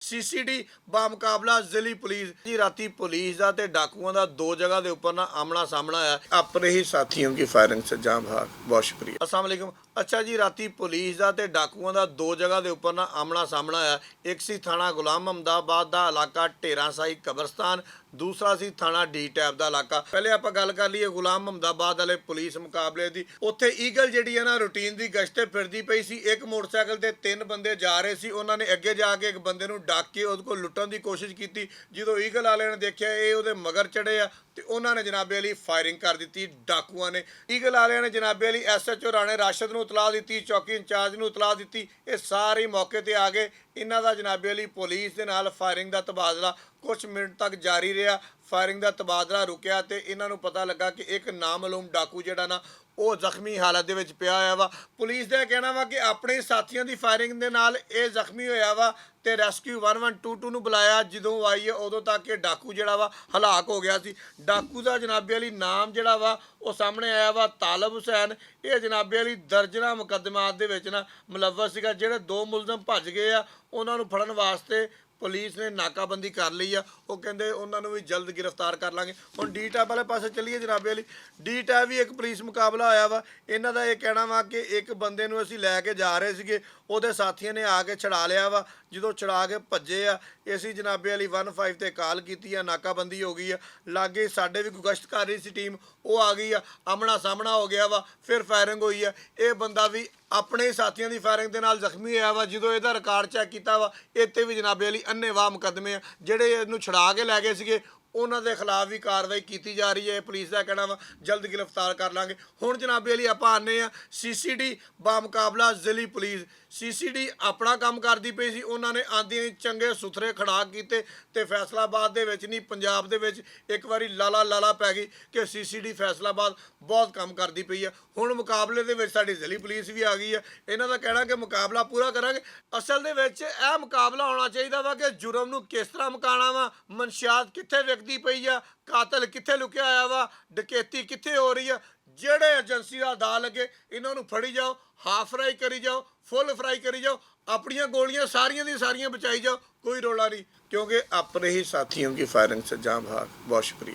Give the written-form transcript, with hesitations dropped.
CCD बामुकाबला जिली police जी राती police का ते डाकुओं का दो जगह के ऊपर ना आमना सामना है। अपने ही साथियों की फायरिंग से जाम भाग। बहुत शुक्रिया। अस्सलाम वालेकुम। अच्छा जी, राती पुलिस का ते डाकुओं का दो जगह के ऊपर ना आमना सामना है। एक सी थाना गुलाम अहमदाबाद का इलाका ढेरा साई कब्रस्तान, दूसरा सी थाना डी टैप का इलाका। पहले आप गल कर लीए गुलाम अहमदाबाद वाले पुलिस मुकाबले की। उत्थे ईगल जी है ना रूटीन की गश्त फिरती पई सी। एक मोटरसाइकिल ते तीन बंदे जा रहे सी। उन्होंने अगे जाके एक बंदे नूं डक के उहदे कोल लुट्टण की कोशिश की। जो ईगल वाले ने देखा ये उहदे मगर चढ़े आ ते उन्होंने जनाबे अली फायरिंग कर दी। डाकुआं ने ईगल वाले ने जनाबे अली SHO राणे राशद नूं इतला दी, चौकी इंचार्ज नूं इतला दी। ये सारे मौके पर आ गए। इन्हां दा जनाबे अली पुलिस दे नाल फायरिंग का तबादला कुछ मिनट तक जारी रहा। फायरिंग का तबादला रुकिया तो इन्हों पता लगा कि एक नामलूम डाकू जिहड़ा ना वो जख्मी हालत दे विच पिया होया वा। पुलिस का कहना वा कि अपने साथियों की फायरिंग के नाल ये जख्मी होया वा ते रेस्क्यू 1122 नूं बुलाया। जदों आई है उदों तक ये डाकू जिहड़ा वा हलाक हो गया सी। डाकू का जनाबे अली नाम जिहड़ा वा वो सामने आया वा तालब हुसैन। ये जनाबे अली दर्जना मुकदमात दे विच ना मुलव्वस सीगा। जिहड़े दो मुलजम भज गए आ उन्हां नूं फड़न वास्ते पुलिस ने नाकाबंदी कर ली आ। वो कहते उन्होंने भी जल्द गिरफ्तार कर लाँगे। हुण डी टैप वाले पासे चलीए जनाबे अली। डी टैप भी एक पुलिस मुकाबला होया वा। इन्हां दा ये कहना वा कि एक बंदे नूं असीं लैके जा रहे सीगे, उहदे साथियों ने आके छड़ा लिया वा। जो छड़ा के भज्जे आ असीं जनाबे अली 15 ते कॉल की आ, नाकाबंदी हो गई है। लागे साडे भी कोई गश्त कर रही सी टीम, वो आ गई आ, आमना सामना हो गया वा, फिर फायरिंग हुई है। ये बंदा भी अपने ही साथियों की फायरिंग के नाल जख्मी होया वा। जो इसका रिकॉर्ड चैक किया वा इत्ते भी जनाबे अली अन्नेवाह मुकदमे आ। जिहड़े इहनूं छड़ा के लै गए सीगे उन्हां दे खिलाफ भी कार्रवाई की जा रही है। पुलिस का कहना वा जल्द गिरफ्तार कर लाँगे। हुण जनाबे अली आपां आने आ CCD बामुकाबला जिली पुलिस। CCD अपना काम करती पई सी। उन्होंने आंदियां ही चंगे सुथरे खड़ा किए ते फैसलाबाद दे विच नहीं पंजाब दे विच एक बारी लाला लाला पै गई कि CCD फैसलाबाद बहुत काम करती पई है। हुण मुकाबले दे विच साडी जिली पुलिस भी आ गई है। इन्हां दा कहना कि मुकाबला पूरा करांगे। असल दे विच यह मुकाबला होना चाहिए वा कि जुर्म नूं किस तरह मुकाना वा, मनशियात कित्थे विकदी पई आ, कातल कित्थे लुकिया होया वा, डकैती कित्थे हो रही है। ਜਿਹੜੇ ਏਜੰਸੀ ਦਾ ਦਾ लगे ਇਹਨਾਂ ਨੂੰ फड़ी जाओ, हाफ फ्राई करी जाओ, फुल फ्राई करी जाओ, अपनियां गोलियां सारियां दी सारियां बचाई जाओ, कोई रोला नहीं। क्योंकि अपने ही साथियों की फायरिंग से जाम भाग। बहुत शुक्रिया।